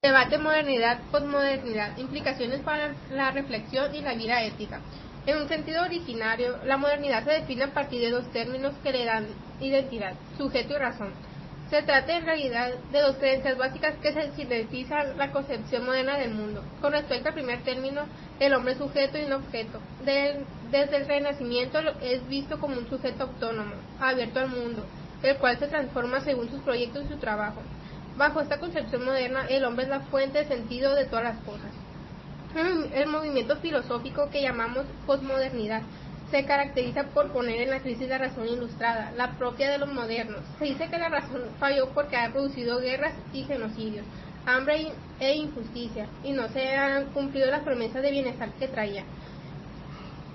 Debate modernidad-posmodernidad, implicaciones para la reflexión y la vida ética. En un sentido originario, la modernidad se define a partir de dos términos que le dan identidad, sujeto y razón. Se trata en realidad de dos creencias básicas que sintetizan la concepción moderna del mundo. Con respecto al primer término, el hombre es sujeto y no objeto. Desde el Renacimiento es visto como un sujeto autónomo, abierto al mundo, el cual se transforma según sus proyectos y su trabajo. Bajo esta concepción moderna, el hombre es la fuente de sentido de todas las cosas. El movimiento filosófico que llamamos posmodernidad se caracteriza por poner en la crisis la razón ilustrada, la propia de los modernos. Se dice que la razón falló porque ha producido guerras y genocidios, hambre e injusticia, y no se han cumplido las promesas de bienestar que traía.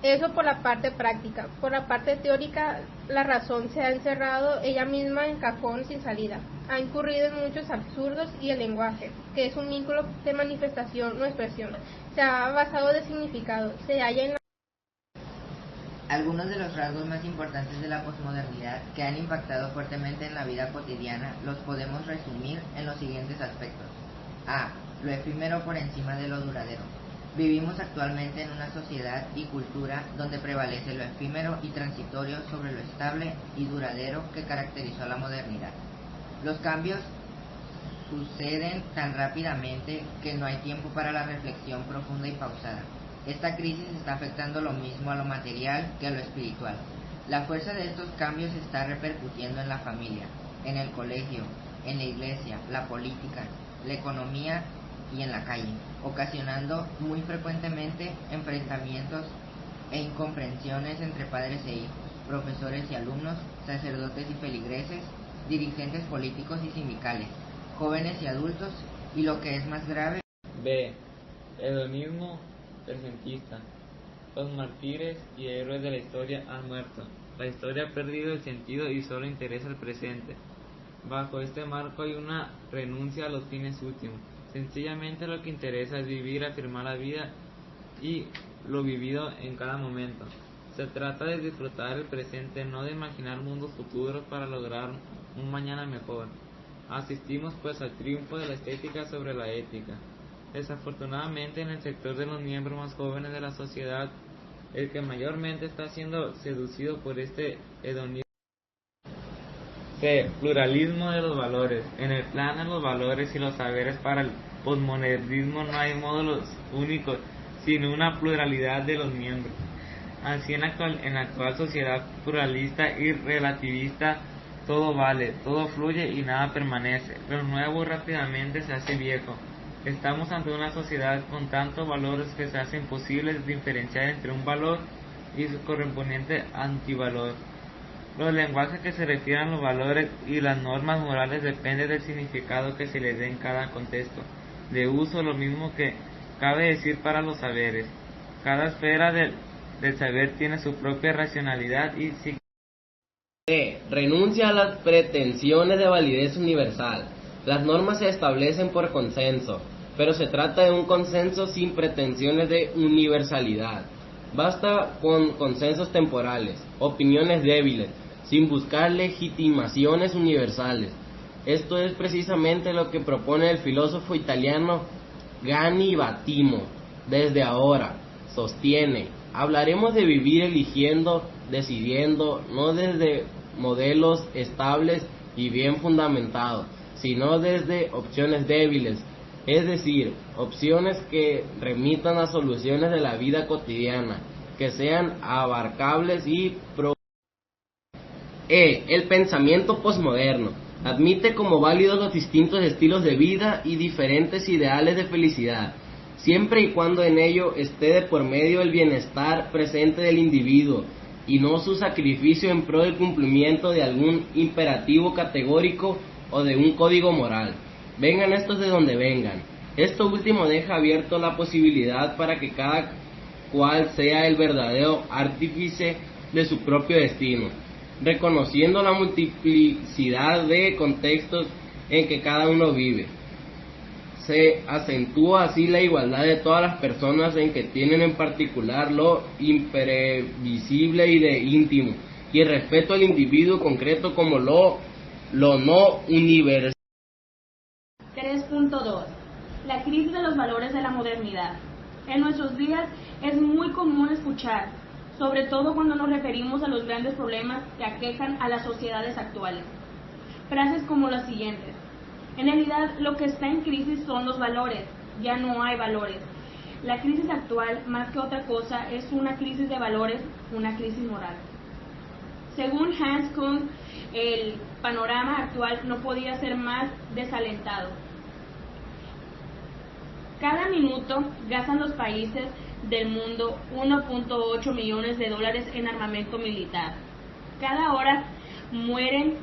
Eso por la parte práctica. Por la parte teórica, la razón se ha encerrado ella misma en cajón sin salida. Ha incurrido en muchos absurdos y el lenguaje, que es un vínculo de manifestación o expresión, se ha basado de significado, se halla en la... Algunos de los rasgos más importantes de la posmodernidad que han impactado fuertemente en la vida cotidiana los podemos resumir en los siguientes aspectos. A. Lo efímero por encima de lo duradero. Vivimos actualmente en una sociedad y cultura donde prevalece lo efímero y transitorio sobre lo estable y duradero que caracterizó a la modernidad. Los cambios suceden tan rápidamente que no hay tiempo para la reflexión profunda y pausada. Esta crisis está afectando lo mismo a lo material que a lo espiritual. La fuerza de estos cambios está repercutiendo en la familia, en el colegio, en la iglesia, la política, la economía y en la calle, ocasionando muy frecuentemente enfrentamientos e incomprensiones entre padres e hijos, profesores y alumnos, sacerdotes y feligreses, dirigentes políticos y sindicales, jóvenes y adultos, y lo que es más grave. B. Hedonismo presentista. Los mártires y héroes de la historia han muerto. La historia ha perdido el sentido y solo interesa el presente. Bajo este marco hay una renuncia a los fines últimos. Sencillamente lo que interesa es vivir, afirmar la vida y lo vivido en cada momento. Se trata de disfrutar el presente, no de imaginar mundos futuros para lograr un mañana mejor. Asistimos pues al triunfo de la estética sobre la ética. Desafortunadamente, en el sector de los miembros más jóvenes de la sociedad, el que mayormente está siendo seducido por este hedonismo. C. Pluralismo de los valores. En el plano de los valores y los saberes para el posmodernismo no hay módulos únicos, sino una pluralidad de los miembros. Así en la actual sociedad pluralista y relativista, todo vale, todo fluye y nada permanece. Lo nuevo rápidamente se hace viejo. Estamos ante una sociedad con tantos valores que se hace imposible diferenciar entre un valor y su correspondiente antivalor. Los lenguajes que se refieren a los valores y las normas morales dependen del significado que se les dé en cada contexto de uso, lo mismo que cabe decir para los saberes. Cada esfera del saber tiene su propia racionalidad y significado. D. Renuncia a las pretensiones de validez universal. Las normas se establecen por consenso, pero se trata de un consenso sin pretensiones de universalidad. Basta con consensos temporales, opiniones débiles, sin buscar legitimaciones universales. Esto es precisamente lo que propone el filósofo italiano Gianni Battimo. Desde ahora, sostiene, hablaremos de vivir eligiendo, decidiendo, no desde modelos estables y bien fundamentados, sino desde opciones débiles, es decir, opciones que remitan a soluciones de la vida cotidiana, que sean abarcables y el pensamiento posmoderno admite como válidos los distintos estilos de vida y diferentes ideales de felicidad, siempre y cuando en ello esté de por medio el bienestar presente del individuo y no su sacrificio en pro del cumplimiento de algún imperativo categórico o de un código moral. Vengan estos de donde vengan. Esto último deja abierto la posibilidad para que cada cual sea el verdadero artífice de su propio destino, reconociendo la multiplicidad de contextos en que cada uno vive. Se acentúa así la igualdad de todas las personas en que tienen en particular lo imprevisible y de íntimo, y el respeto al individuo concreto como lo no universal. 3.2. crisis de los valores de la modernidad. En nuestros días es muy común escuchar, sobre todo cuando nos referimos a los grandes problemas que aquejan a las sociedades actuales, frases como las siguientes: en realidad lo que está en crisis son los valores, ya no hay valores. La crisis actual, más que otra cosa, es una crisis de valores, una crisis moral. Según Hans Kuhn, el panorama actual no podía ser más desalentado. Cada minuto gastan los países del mundo 1.8 millones de dólares en armamento militar. Cada hora mueren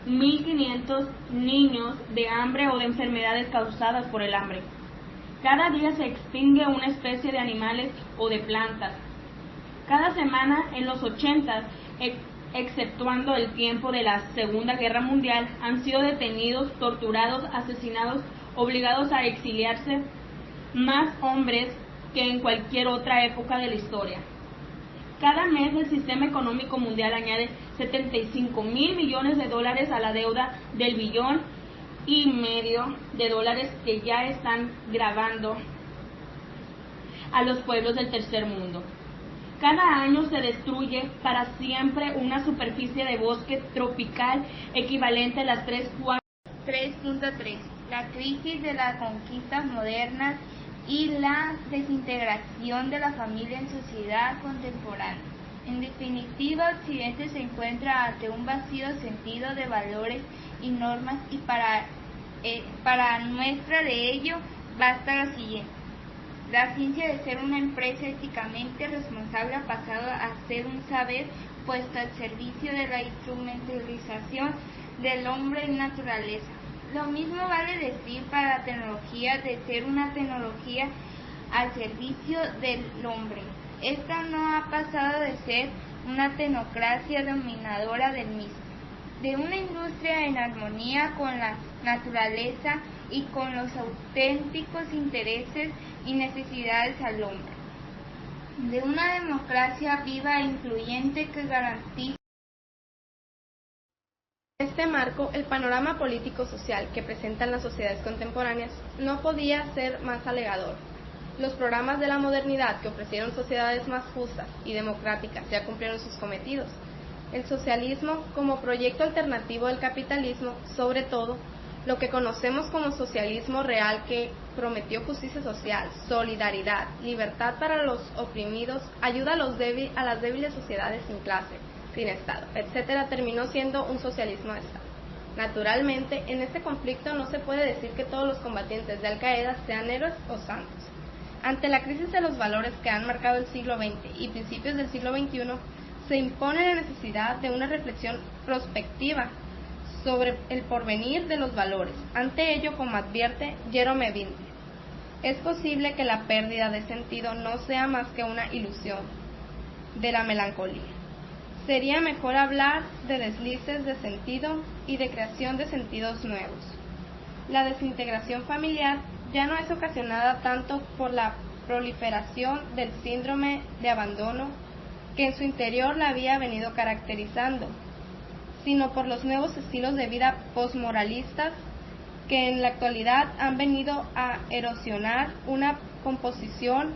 1.500 niños de hambre o de enfermedades causadas por el hambre. Cada día se extingue una especie de animales o de plantas. Cada semana en los 80, exceptuando el tiempo de la Segunda Guerra Mundial, han sido detenidos, torturados, asesinados, obligados a exiliarse más hombres que en cualquier otra época de la historia. Cada mes el sistema económico mundial añade 75.000 millones de dólares a la deuda del $1,5 billion de dólares que ya están gravando a los pueblos del tercer mundo. Cada año se destruye para siempre una superficie de bosque tropical equivalente a las 3.3. La crisis de las conquistas modernas y la desintegración de la familia en sociedad contemporánea. En definitiva, Occidente se encuentra ante un vacío sentido de valores y normas, y para muestra de ello basta lo siguiente. La ciencia de ser una empresa éticamente responsable ha pasado a ser un saber puesto al servicio de la instrumentalización del hombre y naturaleza. Lo mismo vale decir para la tecnología de ser una tecnología al servicio del hombre. Esta no ha pasado de ser una tecnocracia dominadora del mismo, de una industria en armonía con la naturaleza y con los auténticos intereses y necesidades al hombre, de una democracia viva e incluyente que garantiza. En este marco, el panorama político-social que presentan las sociedades contemporáneas no podía ser más alegador. Los programas de la modernidad que ofrecieron sociedades más justas y democráticas ya cumplieron sus cometidos. El socialismo, como proyecto alternativo del capitalismo, sobre todo, lo que conocemos como socialismo real, que prometió justicia social, solidaridad, libertad para los oprimidos, ayuda a las débiles sociedades sin clase, sin Estado, etcétera, terminó siendo un socialismo de Estado. Naturalmente, en este conflicto no se puede decir que todos los combatientes de Al-Qaeda sean héroes o santos. Ante la crisis de los valores que han marcado el siglo XX y principios del siglo XXI, se impone la necesidad de una reflexión prospectiva sobre el porvenir de los valores. Ante ello, como advierte Jerome Bint, es posible que la pérdida de sentido no sea más que una ilusión de la melancolía. Sería mejor hablar de deslices de sentido y de creación de sentidos nuevos. La desintegración familiar ya no es ocasionada tanto por la proliferación del síndrome de abandono que en su interior la había venido caracterizando, sino por los nuevos estilos de vida posmoralistas que en la actualidad han venido a erosionar una composición